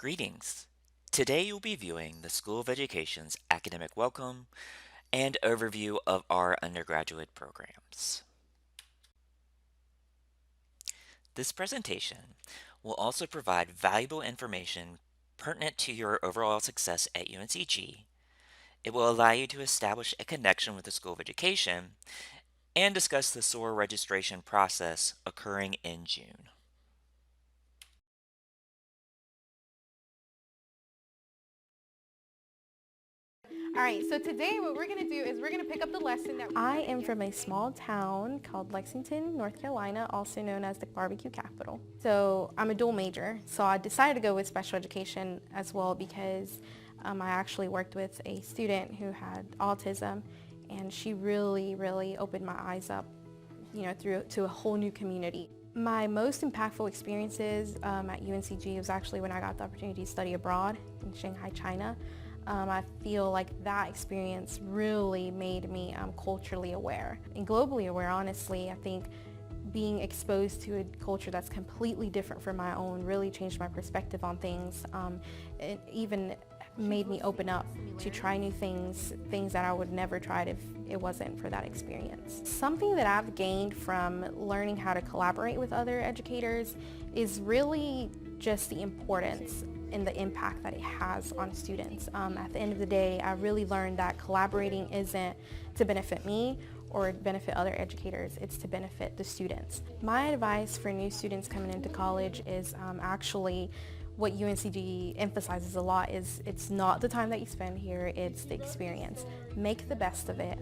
Greetings. Today you'll be viewing the School of Education's academic welcome and overview of our undergraduate programs. This presentation will also provide valuable information pertinent to your overall success at UNCG. It will allow you to establish a connection with the School of Education and discuss the SOAR registration process occurring in June. All right, so today what we're gonna do is we're gonna pick up the lesson that I am from a small town called Lexington, North Carolina, also known as the barbecue capital. So I'm a dual major, so I decided to go with special education as well because I actually worked with a student who had autism, and she really opened my eyes up, through to a whole new community. My most impactful experiences at UNCG was actually when I got the opportunity to study abroad in Shanghai, China. I feel like that experience really made me culturally aware and globally aware, honestly. I think being exposed to a culture that's completely different from my own really changed my perspective on things. It even made me open up to try new things that I would never tried if it wasn't for that experience. Something that I've gained from learning how to collaborate with other educators is really just the importance and the impact that it has on students. At the end of the day, I really learned that collaborating isn't to benefit me or benefit other educators, it's to benefit the students. My advice for new students coming into college is actually what UNCG emphasizes a lot is it's not the time that you spend here, it's the experience. Make the best of it.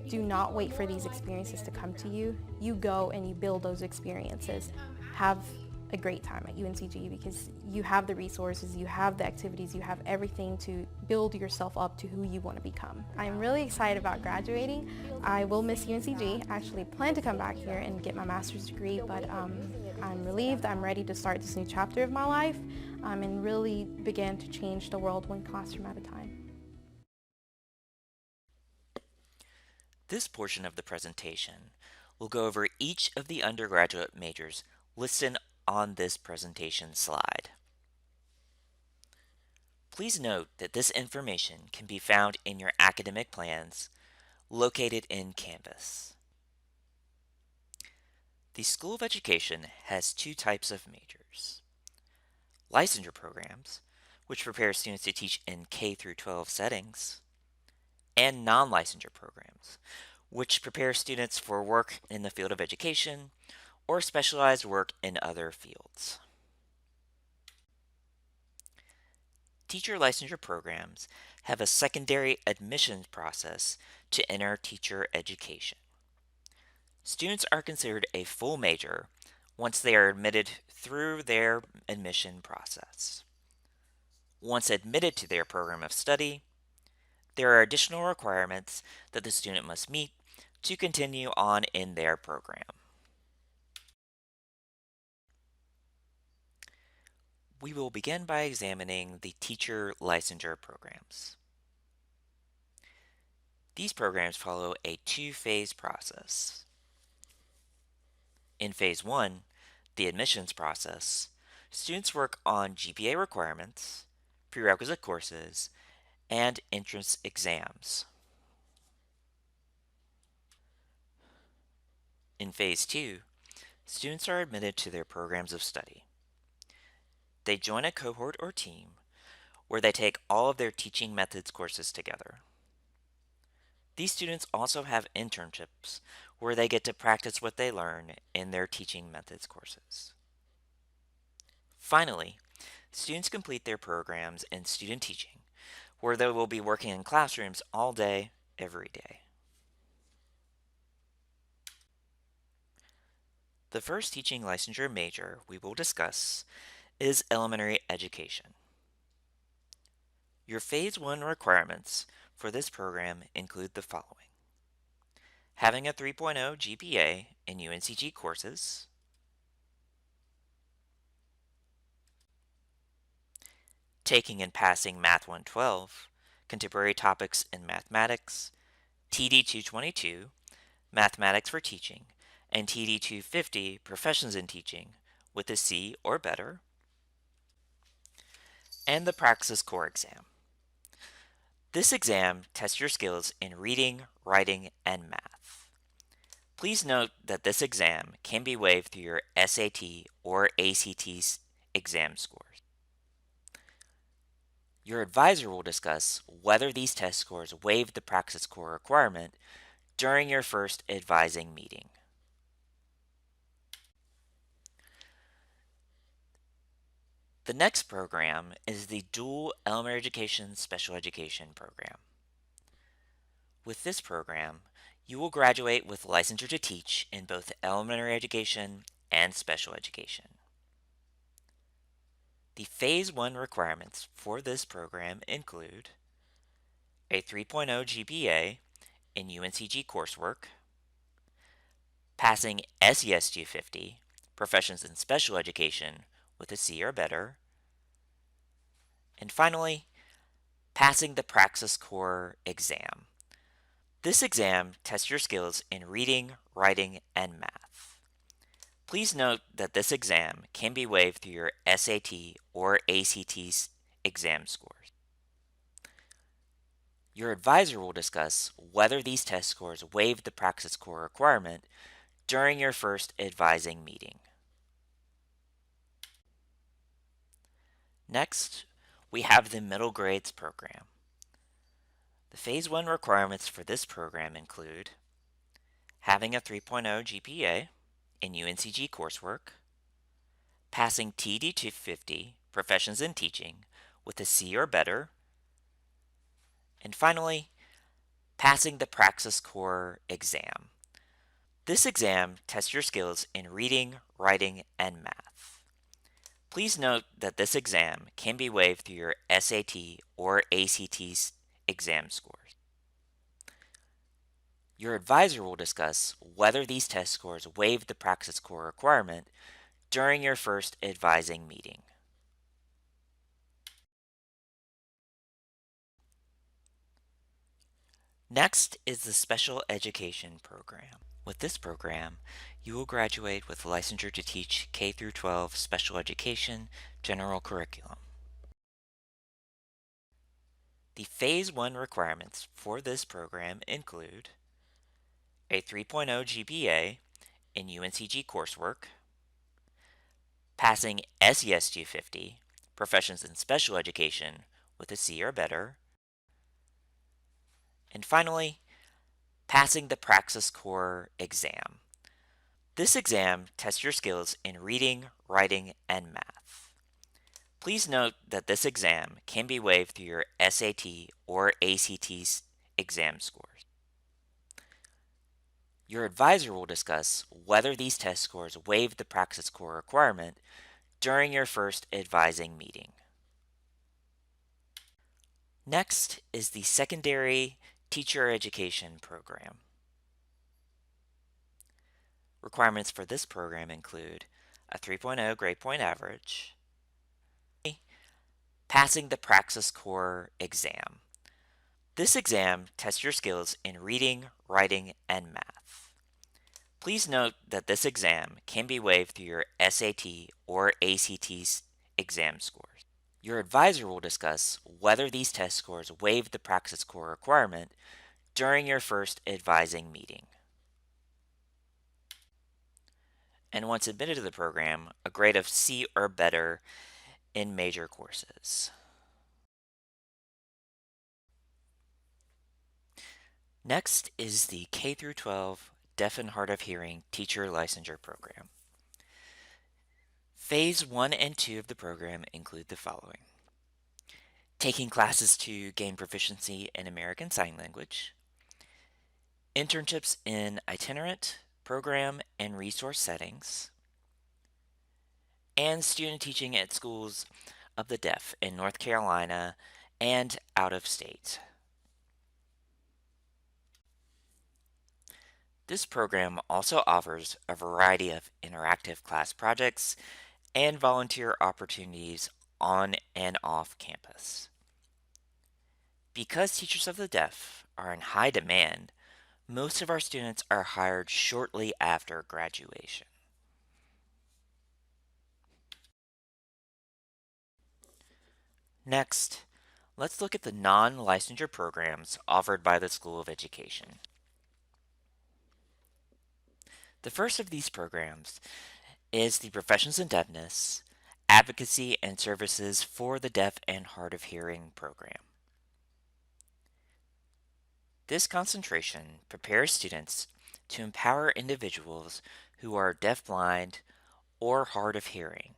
Do not wait for these experiences to come to you. You go and you build those experiences. Have a great time at UNCG because you have the resources, you have the activities, you have everything to build yourself up to who you want to become. I'm really excited about graduating. I will miss UNCG. I actually plan to come back here and get my master's degree, but I'm relieved. I'm ready to start this new chapter of my life and really begin to change the world one classroom at a time. This portion of the presentation will go over each of the undergraduate majors listed on this presentation slide. Please note that this information can be found in your academic plans located in Canvas. The School of Education has two types of majors. Licensure programs, which prepare students to teach in K through 12 settings, and non-licensure programs, which prepare students for work in the field of education or specialized work in other fields. Teacher licensure programs have a secondary admissions process to enter teacher education. Students are considered a full major once they are admitted through their admission process. Once admitted to their program of study, there are additional requirements that the student must meet to continue on in their program. We will begin by examining the teacher licensure programs. These programs follow a two-phase process. In Phase 1, the admissions process, students work on GPA requirements, prerequisite courses, and entrance exams. In Phase 2, students are admitted to their programs of study. They join a cohort or team where they take all of their teaching methods courses together. These students also have internships where they get to practice what they learn in their teaching methods courses. Finally, students complete their programs in student teaching, where they will be working in classrooms all day, every day. The first teaching licensure major we will discuss is elementary education. Your Phase 1 requirements for this program include the following: having a 3.0 GPA in UNCG courses, taking and passing Math 112, Contemporary Topics in Mathematics, TD 222, Mathematics for Teaching, and TD 250, Professions in Teaching, with a C or better, and the Praxis Core exam. This exam tests your skills in reading, writing, and math. Please note that this exam can be waived through your SAT or ACT exam scores. Your advisor will discuss whether these test scores waive the Praxis Core requirement during your first advising meeting. The next program is the Dual Elementary Education Special Education program. With this program, you will graduate with licensure to teach in both elementary education and special education. The Phase 1 requirements for this program include a 3.0 GPA in UNCG coursework, passing SES 250, Professions in Special Education, with a C or better, and finally, passing the Praxis Core exam. This exam tests your skills in reading, writing, and math. Please note that this exam can be waived through your SAT or ACT exam scores. Your advisor will discuss whether these test scores waive the Praxis Core requirement during your first advising meeting. Next, we have the Middle Grades program. The Phase 1 requirements for this program include having a 3.0 GPA in UNCG coursework, passing TD 250, Professions in Teaching, with a C or better, and finally, passing the Praxis Core exam. This exam tests your skills in reading, writing, and math. Please note that this exam can be waived through your SAT or ACT exam scores. Your advisor will discuss whether these test scores waive the Praxis Core requirement during your first advising meeting. Next is the Special Education program. With this program, you will graduate with licensure to teach K through 12 special education general curriculum. The Phase 1 requirements for this program include a 3.0 GPA in UNCG coursework, passing SES 250, Professions in Special Education, with a C or better, and finally, passing the Praxis Core exam. This exam tests your skills in reading, writing, and math. Please note that this exam can be waived through your SAT or ACT exam scores. Your advisor will discuss whether these test scores waive the Praxis Core requirement during your first advising meeting. Next is the Secondary Teacher Education program. Requirements for this program include a 3.0 grade point average, passing the Praxis Core exam. This exam tests your skills in reading, writing, and math. Please note that this exam can be waived through your SAT or ACT exam scores. Your advisor will discuss whether these test scores waive the Praxis Core requirement during your first advising meeting. And once admitted to the program, a grade of C or better in major courses. Next is the K through 12 Deaf and Hard of Hearing Teacher Licensure Program. Phase 1 and 2 of the program include the following: taking classes to gain proficiency in American Sign Language, internships in itinerant, program, and resource settings, and student teaching at schools of the deaf in North Carolina and out of state. This program also offers a variety of interactive class projects and volunteer opportunities on and off campus. Because teachers of the deaf are in high demand, most of our students are hired shortly after graduation. Next, let's look at the non-licensure programs offered by the School of Education. The first of these programs is the Professions in Deafness, Advocacy and Services for the Deaf and Hard of Hearing program. This concentration prepares students to empower individuals who are deafblind or hard of hearing.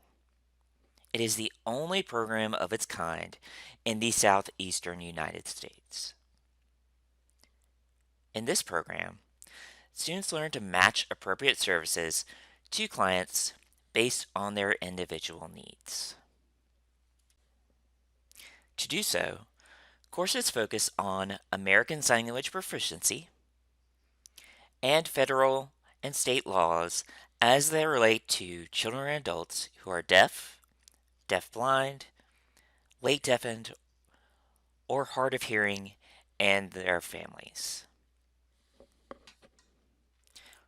It is the only program of its kind in the southeastern United States. In this program, students learn to match appropriate services to clients based on their individual needs. To do so, courses focus on American Sign Language proficiency and federal and state laws as they relate to children and adults who are deaf, deafblind, late deafened, or hard of hearing, and their families.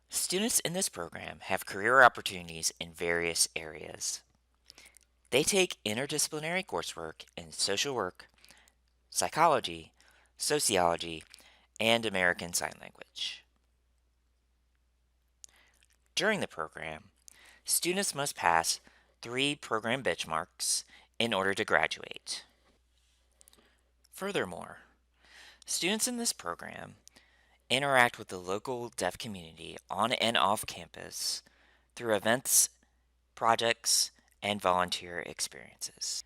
Students in this program have career opportunities in various areas. They take interdisciplinary coursework in social work, psychology, sociology, and American Sign Language. During the program, students must pass 3 program benchmarks in order to graduate. Furthermore, students in this program interact with the local deaf community on and off campus through events, projects, and volunteer experiences.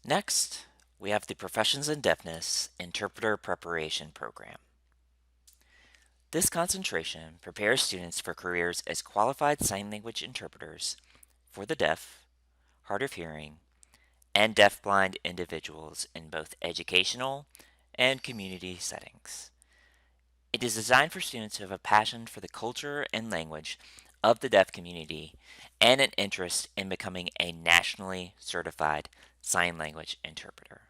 Next, we have the Professions in Deafness Interpreter Preparation Program. This concentration prepares students for careers as qualified sign language interpreters for the deaf, hard of hearing, and deafblind individuals in both educational and community settings. It is designed for students who have a passion for the culture and language of the deaf community and an interest in becoming a nationally certified sign language interpreter.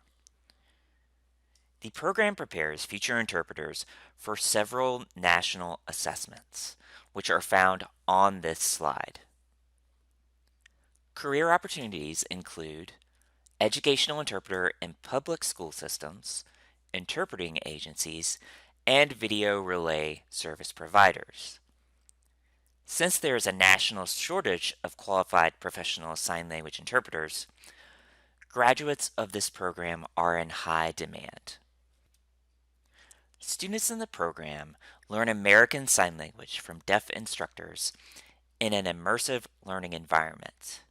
The program prepares future interpreters for several national assessments, which are found on this slide. Career opportunities include educational interpreter in public school systems, interpreting agencies, and video relay service providers. Since there is a national shortage of qualified professional sign language interpreters, graduates of this program are in high demand. Students in the program learn American Sign Language from deaf instructors in an immersive learning environment.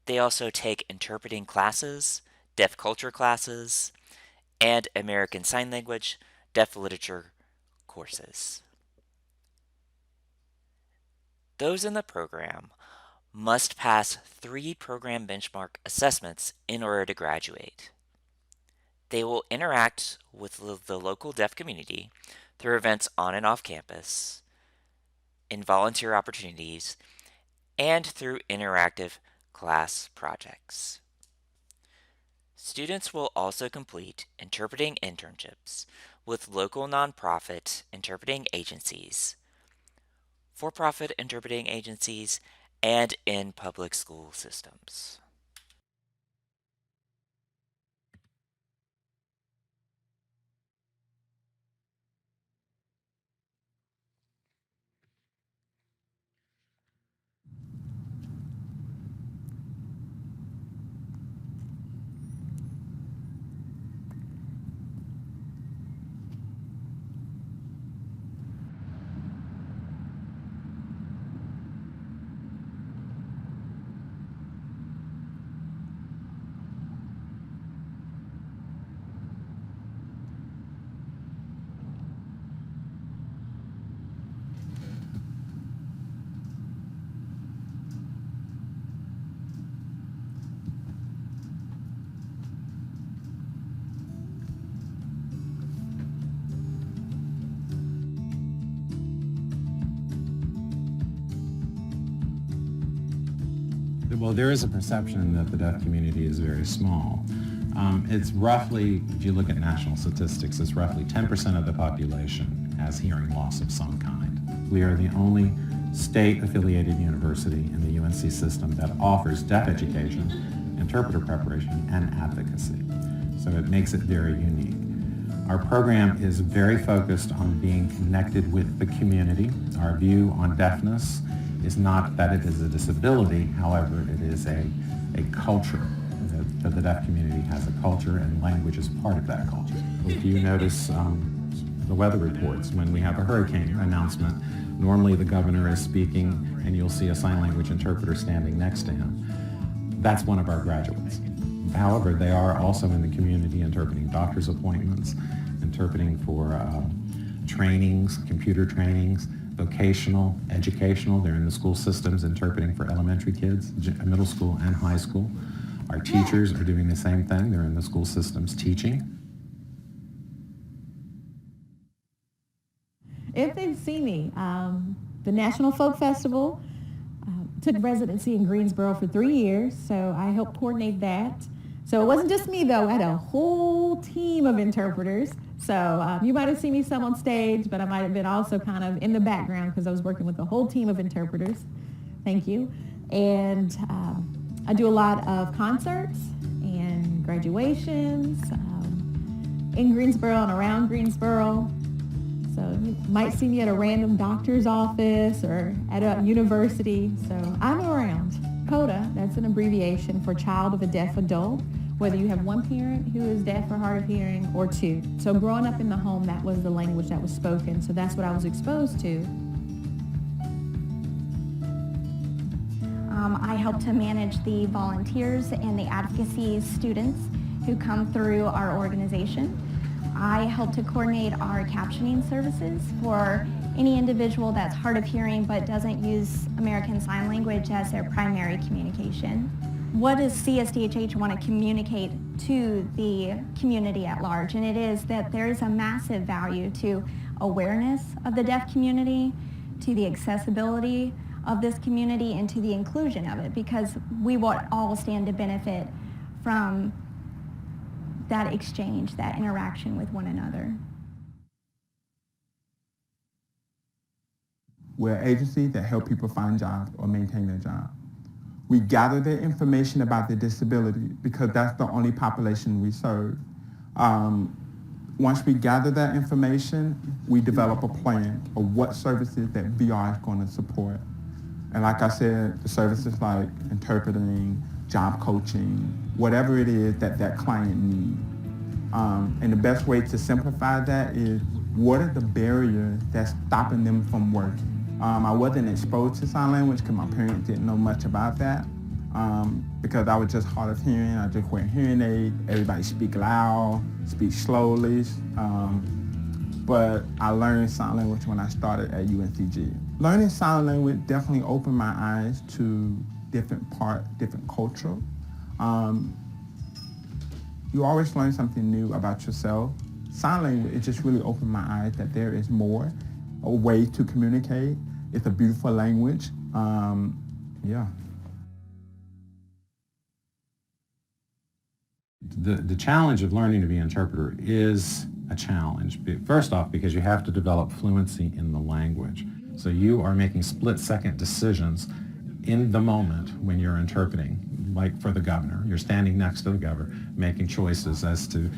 They also take interpreting classes, deaf culture classes, and American Sign Language, deaf literature courses. Those in the program must pass 3 program benchmark assessments in order to graduate. They will interact with the local deaf community through events on and off campus, in volunteer opportunities, and through interactive class projects. Students will also complete interpreting internships with local nonprofit interpreting agencies, for-profit interpreting agencies, and in public school systems. Well, there is a perception that the deaf community is very small. It's roughly, if you look at national statistics, it's roughly 10% of the population has hearing loss of some kind. We are the only state-affiliated university in the UNC system that offers deaf education, interpreter preparation and advocacy. So it makes it very unique. Our program is very focused on being connected with the community. Our view on deafness is not that it is a disability, however, it is a culture, that the deaf community has a culture and language is part of that culture. If you notice the weather reports, when we have a hurricane announcement, normally the governor is speaking and you'll see a sign language interpreter standing next to him. That's one of our graduates. However, they are also in the community interpreting doctor's appointments, interpreting for trainings, computer trainings, vocational, educational. They're in the school systems interpreting for elementary kids, middle school and high school. Our teachers are doing the same thing. They're in the school systems teaching. If they've seen me, the National Folk Festival, took residency in Greensboro for 3 years, so I helped coordinate that. So it wasn't just me, though. I had a whole team of interpreters. So you might have seen me some on stage, but I might have been also kind of in the background because I was working with a whole team of interpreters. Thank you. And I do a lot of concerts and graduations in Greensboro and around Greensboro. So you might see me at a random doctor's office or at a university. So I'm around. CODA, that's an abbreviation for Child of a Deaf Adult, whether you have one parent who is deaf or hard of hearing or two. So growing up in the home, that was the language that was spoken. So that's what I was exposed to. I help to manage the volunteers and the advocacy students who come through our organization. I help to coordinate our captioning services for any individual that's hard of hearing but doesn't use American Sign Language as their primary communication. What does CSDHH want to communicate to the community at large? And it is that there is a massive value to awareness of the deaf community, to the accessibility of this community, and to the inclusion of it, because we will all stand to benefit from that exchange, that interaction with one another. We're an agency that help people find jobs or maintain their job. We gather the information about their disability because that's the only population we serve. Once we gather that information, we develop a plan of what services that VR is going to support. And like I said, the services like interpreting, job coaching, whatever it is that that client needs. And the best way to simplify that is, what are the barriers that's stopping them from working? I wasn't exposed to sign language because my parents didn't know much about that. Because I was just hard of hearing, I just wear hearing aids. Everybody speak loud, speak slowly. But I learned sign language when I started at UNCG. Learning sign language definitely opened my eyes to different culture. You always learn something new about yourself. Sign language, it just really opened my eyes that there is more, a way to communicate. It's a beautiful language. Yeah. The challenge of learning to be an interpreter is a challenge. First off, because you have to develop fluency in the language. So you are making split-second decisions in the moment when you're interpreting. Like for the governor, you're standing next to the governor, making choices as to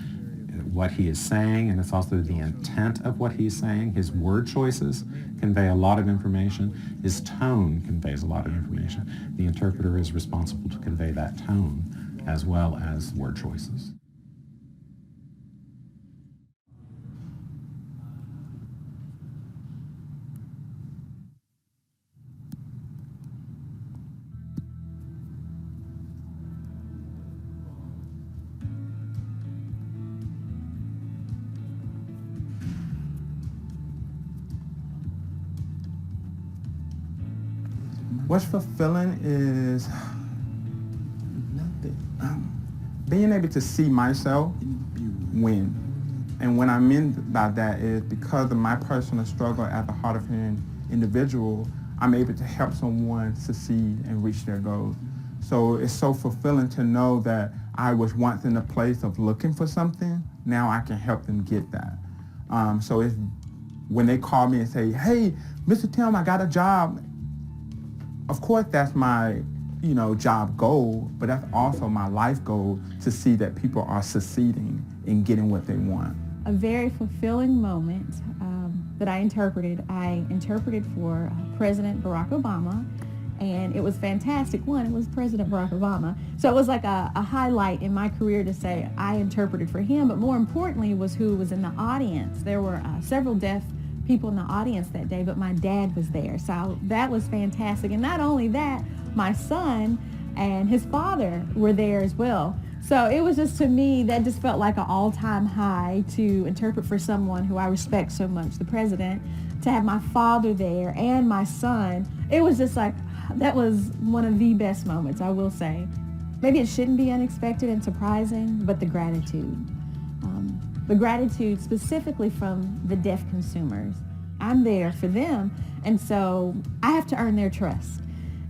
what he is saying, and it's also the intent of what he's saying. His word choices convey a lot of information. His tone conveys a lot of information. The interpreter is responsible to convey that tone as well as word choices. What's fulfilling is being able to see myself win. And what I mean by that is because of my personal struggle as a hard of hearing individual, I'm able to help someone succeed and reach their goals. So it's so fulfilling to know that I was once in a place of looking for something, now I can help them get that. So it's when they call me and say, hey, Mr. Tim, I got a job. Of course, that's my, job goal, but that's also my life goal, to see that people are succeeding in getting what they want. A very fulfilling moment that I interpreted for President Barack Obama, and it was fantastic. One, it was President Barack Obama, so it was like a highlight in my career to say I interpreted for him, but more importantly was who was in the audience. There were several deaf people in the audience that day, but my dad was there, so that was fantastic. And not only that, my son and his father were there as well. So it was just, to me, that just felt like an all-time high to interpret for someone who I respect so much, the president, to have my father there and my son. It was just like, that was one of the best moments, I will say. Maybe it shouldn't be unexpected and surprising, but the gratitude. The gratitude specifically from the deaf consumers. I'm there for them, and so I have to earn their trust.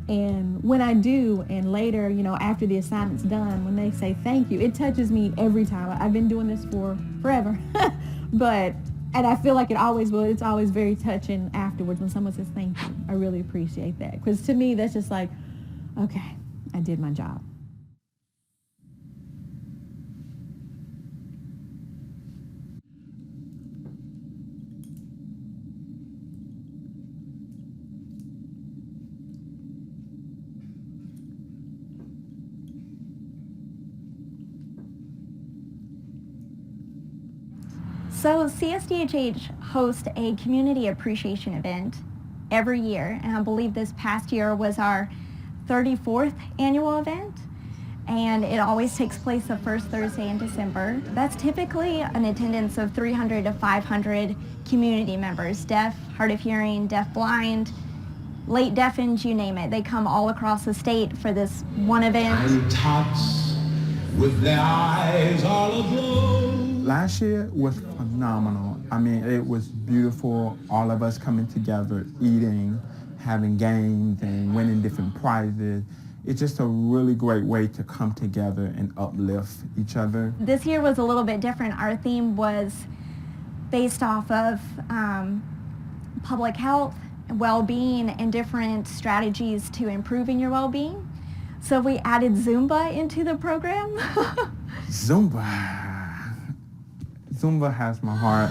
And when I do, and later, after the assignment's done, when they say thank you, it touches me every time. I've been doing this for forever, and I feel like it always will. It's always very touching afterwards when someone says thank you. I really appreciate that, because to me, that's just like, okay, I did my job. So CSDHH hosts a community appreciation event every year, and I believe this past year was our 34th annual event, and it always takes place the first Thursday in December. That's typically an attendance of 300 to 500 community members, deaf, hard of hearing, deaf blind, late deafened, you name it. They come all across the state for this one event. Tiny tots with their eyes all aglow. Last year was phenomenal. I mean, it was beautiful. All of us coming together, eating, having games, and winning different prizes. It's just a really great way to come together and uplift each other. This year was a little bit different. Our theme was based off of public health, well-being, and different strategies to improving your well-being. So we added Zumba into the program. Zumba. Zumba has my heart.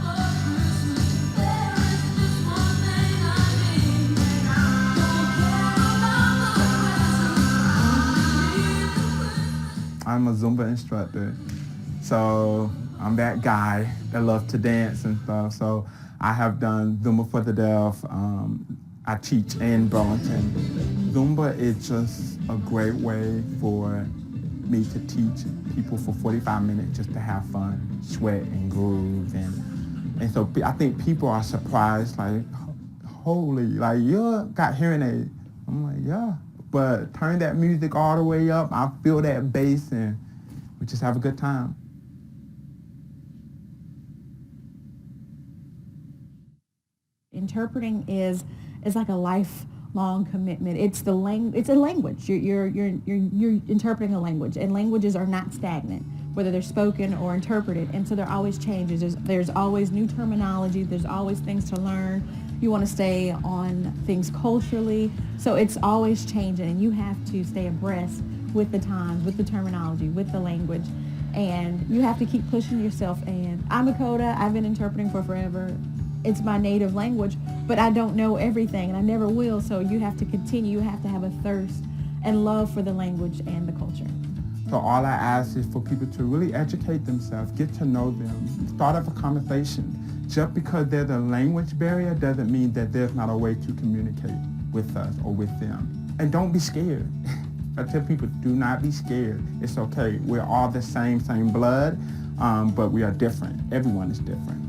I'm a Zumba instructor, so I'm that guy that loves to dance and stuff. So I have done Zumba for the Deaf. I teach in Burlington. Zumba is just a great way for me to teach people for 45 minutes just to have fun, sweat and groove. And so I think people are surprised, like, holy, like, you got hearing aids. I'm like, yeah. But turn that music all the way up, I feel that bass, and we just have a good time. Interpreting is like a lifelong commitment. It's a language. You're interpreting a language, and languages are not stagnant, whether they're spoken or interpreted. And so there always changes. There's always new terminology. There's always things to learn. You want to stay on things culturally. So it's always changing, and you have to stay abreast with the times, with the terminology, with the language. And you have to keep pushing yourself. And I'm Dakota. I've been interpreting for forever. It's my native language, but I don't know everything, and I never will. So you have to continue. You have to have a thirst and love for the language and the culture. So all I ask is for people to really educate themselves, get to know them, start up a conversation. Just because there's a language barrier doesn't mean that there's not a way to communicate with us or with them. And don't be scared. I tell people, do not be scared. It's okay. We're all the same blood, but we are different. Everyone is different.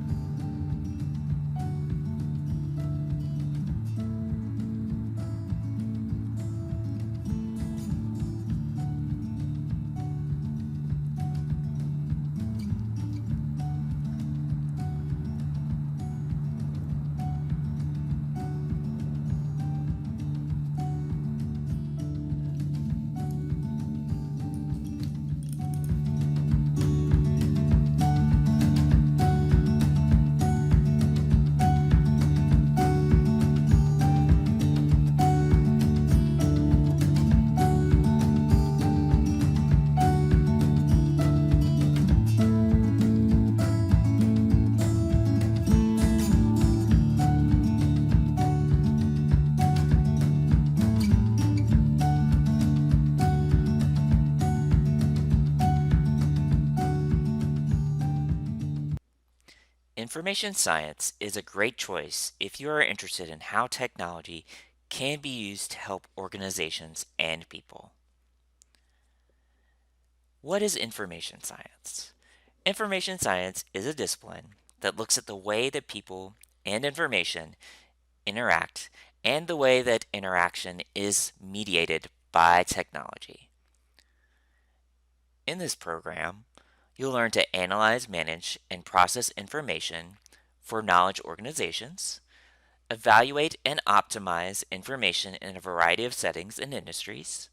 Information science is a great choice if you are interested in how technology can be used to help organizations and people. What is information science? Information science is a discipline that looks at the way that people and information interact and the way that interaction is mediated by technology. In this program, you'll learn to analyze, manage, and process information for knowledge organizations, evaluate and optimize information in a variety of settings and industries,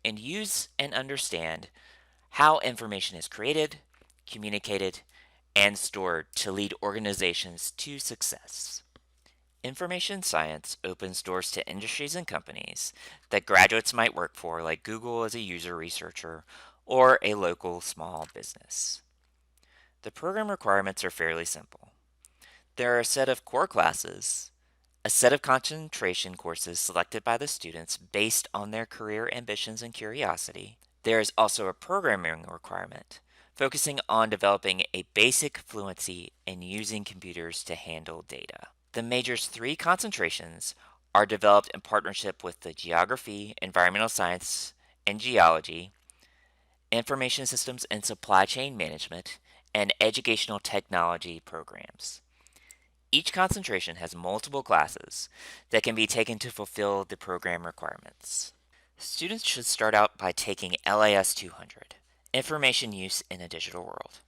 and use and understand how information is created, communicated, and stored to lead organizations to success. Information science opens doors to industries and companies that graduates might work for, like Google as a user researcher or a local small business. The program requirements are fairly simple. There are a set of core classes, a set of concentration courses selected by the students based on their career ambitions and curiosity. There is also a programming requirement, focusing on developing a basic fluency in using computers to handle data. The major's 3 concentrations are developed in partnership with the Geography, Environmental Science, and Geology, Information Systems and Supply Chain Management, and Educational Technology programs. Each concentration has multiple classes that can be taken to fulfill the program requirements. Students should start out by taking LAS 200, Information Use in a Digital World.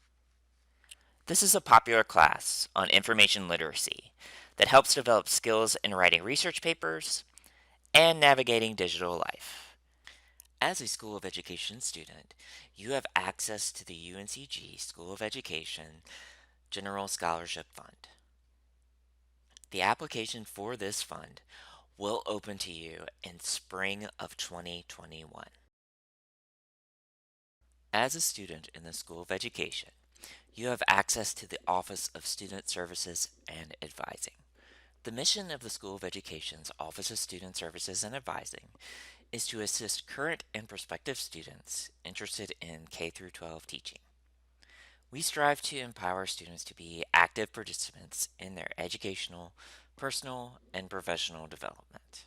This is a popular class on information literacy that helps develop skills in writing research papers and navigating digital life. As a School of Education student, you have access to the UNCG School of Education General Scholarship Fund. The application for this fund will open to you in spring of 2021. As a student in the School of Education, you have access to the Office of Student Services and Advising. The mission of the School of Education's Office of Student Services and Advising is to assist current and prospective students interested in K-12 teaching. We strive to empower students to be active participants in their educational, personal, and professional development.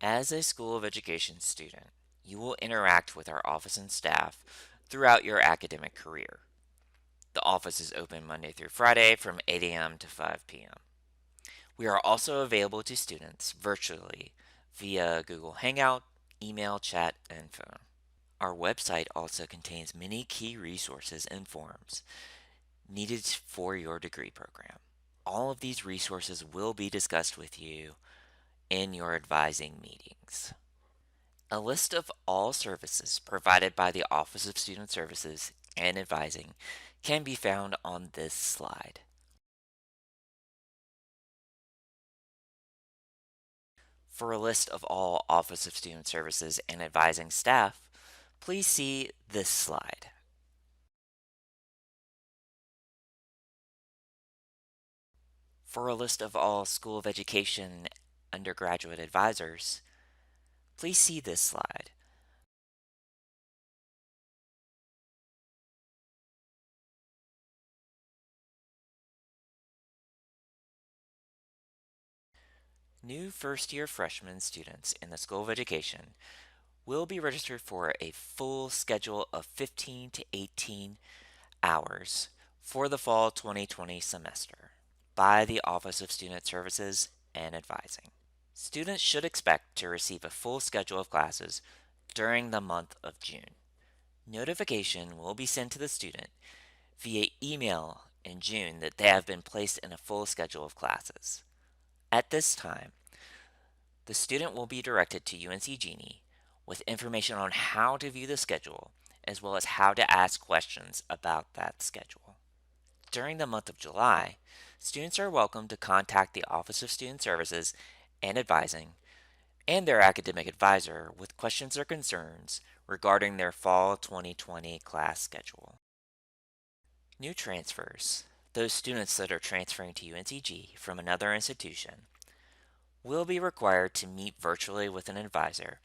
As a School of Education student, you will interact with our office and staff throughout your academic career. The office is open Monday through Friday from 8 a.m. to 5 p.m. We are also available to students virtually via Google Hangout, email, chat, and phone. Our website also contains many key resources and forms needed for your degree program. All of these resources will be discussed with you in your advising meetings. A list of all services provided by the Office of Student Services and Advising can be found on this slide. For a list of all Office of Student Services and Advising staff, please see this slide. For a list of all School of Education undergraduate advisors, please see this slide. New first-year freshman students in the School of Education will be registered for a full schedule of 15 to 18 hours for the fall 2020 semester by the Office of Student Services and Advising. Students should expect to receive a full schedule of classes during the month of June. Notification will be sent to the student via email in June that they have been placed in a full schedule of classes. At this time, the student will be directed to UNC Genie with information on how to view the schedule, as well as how to ask questions about that schedule. During the month of July, students are welcome to contact the Office of Student Services and Advising and their academic advisor with questions or concerns regarding their fall 2020 class schedule. New transfers, those students that are transferring to UNCG from another institution, will be required to meet virtually with an advisor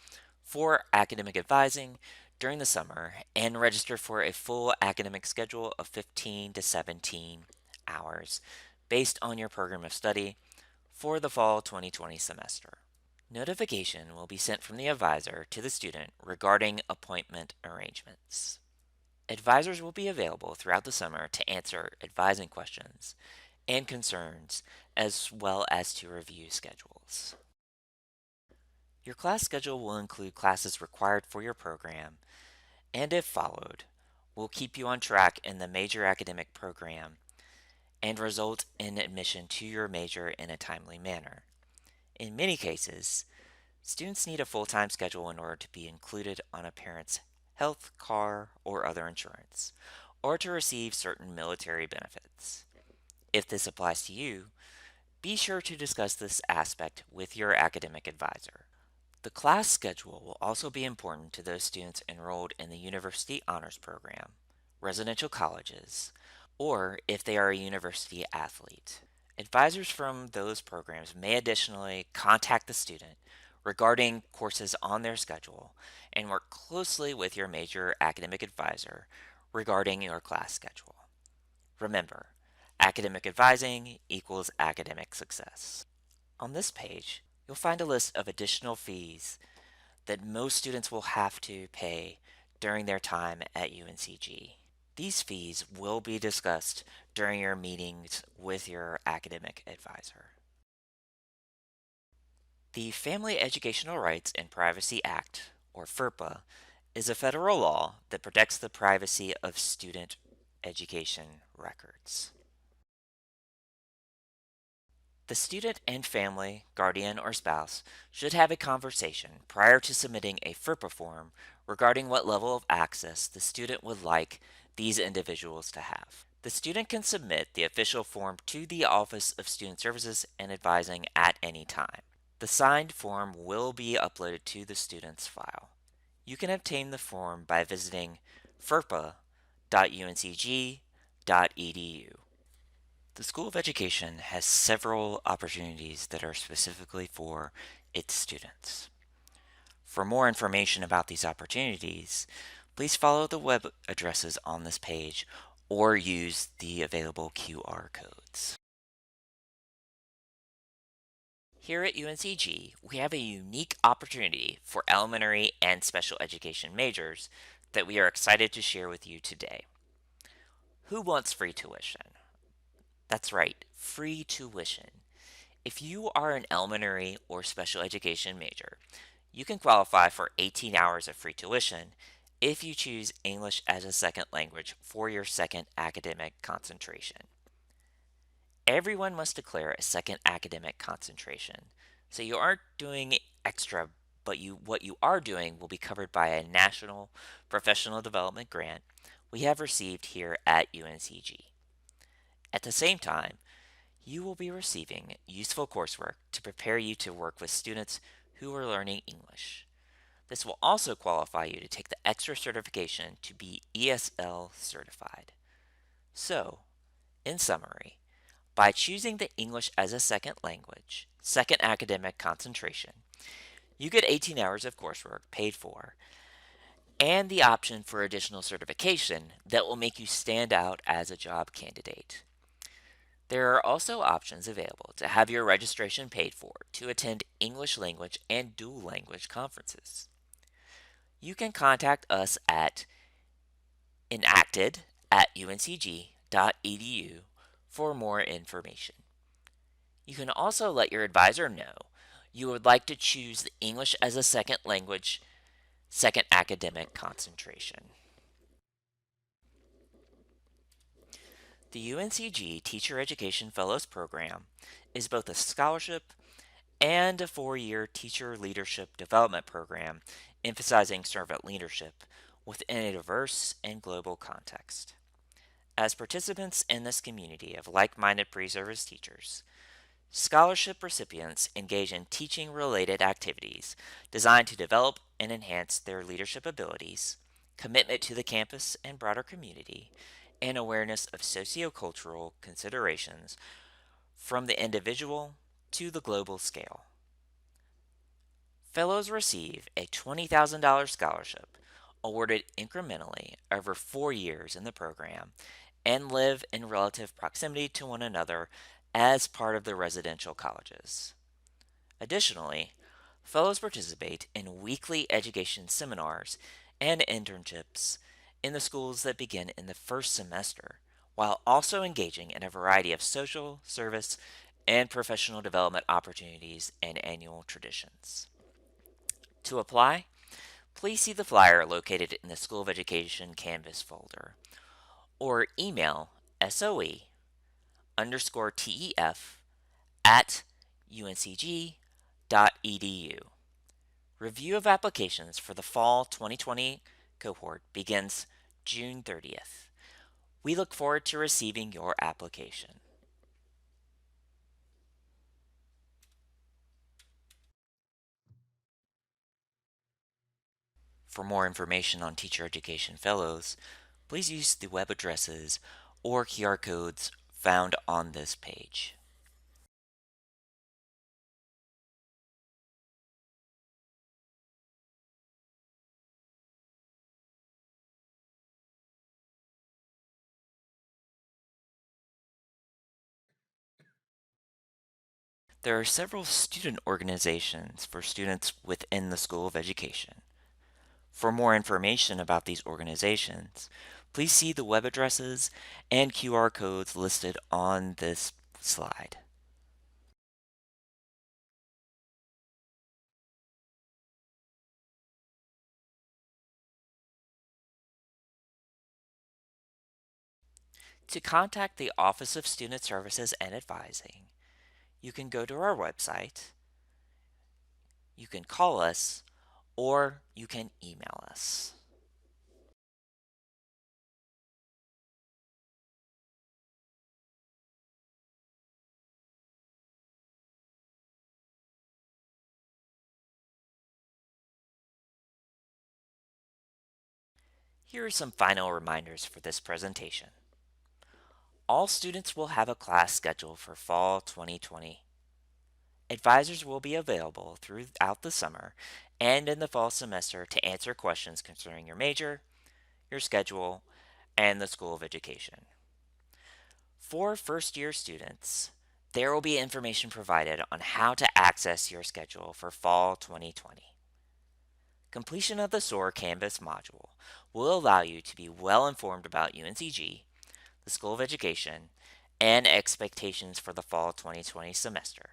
for academic advising during the summer and register for a full academic schedule of 15 to 17 hours based on your program of study for the fall 2020 semester. Notification will be sent from the advisor to the student regarding appointment arrangements. Advisors will be available throughout the summer to answer advising questions and concerns, as well as to review schedules. Your class schedule will include classes required for your program, and if followed, will keep you on track in the major academic program and result in admission to your major in a timely manner. In many cases, students need a full-time schedule in order to be included on a parent's health, car, or other insurance, or to receive certain military benefits. If this applies to you, be sure to discuss this aspect with your academic advisor. The class schedule will also be important to those students enrolled in the University Honors Program, residential colleges, or if they are a university athlete. Advisors from those programs may additionally contact the student regarding courses on their schedule and work closely with your major academic advisor regarding your class schedule. Remember, academic advising equals academic success. On this page, you'll find a list of additional fees that most students will have to pay during their time at UNCG. These fees will be discussed during your meetings with your academic advisor. The Family Educational Rights and Privacy Act, or FERPA, is a federal law that protects the privacy of student education records. The student and family, guardian, or spouse should have a conversation prior to submitting a FERPA form regarding what level of access the student would like these individuals to have. The student can submit the official form to the Office of Student Services and Advising at any time. The signed form will be uploaded to the student's file. You can obtain the form by visiting ferpa.uncg.edu. The School of Education has several opportunities that are specifically for its students. For more information about these opportunities, please follow the web addresses on this page or use the available QR codes. Here at UNCG, we have a unique opportunity for elementary and special education majors that we are excited to share with you today. Who wants free tuition? That's right, free tuition. If you are an elementary or special education major, you can qualify for 18 hours of free tuition if you choose English as a second language for your second academic concentration. Everyone must declare a second academic concentration, so you aren't doing extra, but what you are doing will be covered by a national professional development grant we have received here at UNCG. At the same time, you will be receiving useful coursework to prepare you to work with students who are learning English. This will also qualify you to take the extra certification to be ESL certified. So, in summary, by choosing the English as a second language, second academic concentration, you get 18 hours of coursework paid for and the option for additional certification that will make you stand out as a job candidate. There are also options available to have your registration paid for to attend English language and dual language conferences. You can contact us at enacted@uncg.edu for more information. You can also let your advisor know you would like to choose the English as a second language, second academic concentration. The UNCG Teacher Education Fellows Program is both a scholarship and a 4-year teacher leadership development program emphasizing servant leadership within a diverse and global context. As participants in this community of like-minded pre-service teachers, scholarship recipients engage in teaching-related activities designed to develop and enhance their leadership abilities, commitment to the campus and broader community, and awareness of sociocultural considerations from the individual to the global scale. Fellows receive a $20,000 scholarship awarded incrementally over 4 years in the program and live in relative proximity to one another as part of the residential colleges. Additionally, fellows participate in weekly education seminars and internships in the schools that begin in the first semester, while also engaging in a variety of social, service, and professional development opportunities and annual traditions. To apply, please see the flyer located in the School of Education Canvas folder or email SOE_TEF at uncg.edu. Review of applications for the fall 2020 cohort begins June 30th. We look forward to receiving your application. For more information on Teacher Education Fellows, please use the web addresses or QR codes found on this page. There are several student organizations for students within the School of Education. For more information about these organizations, please see the web addresses and QR codes listed on this slide. To contact the Office of Student Services and Advising, you can go to our website, you can call us, or you can email us. Here are some final reminders for this presentation. All students will have a class schedule for fall 2020. Advisors will be available throughout the summer and in the fall semester to answer questions concerning your major, your schedule, and the School of Education. For first-year students, there will be information provided on how to access your schedule for fall 2020. Completion of the SOAR Canvas module will allow you to be well informed about UNCG, the School of Education, and expectations for the fall 2020 semester.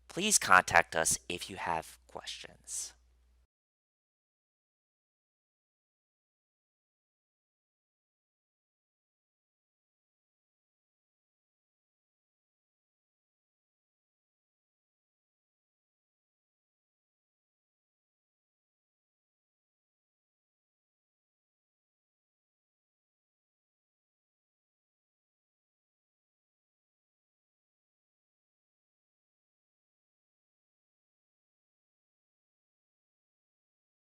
Please contact us if you have questions.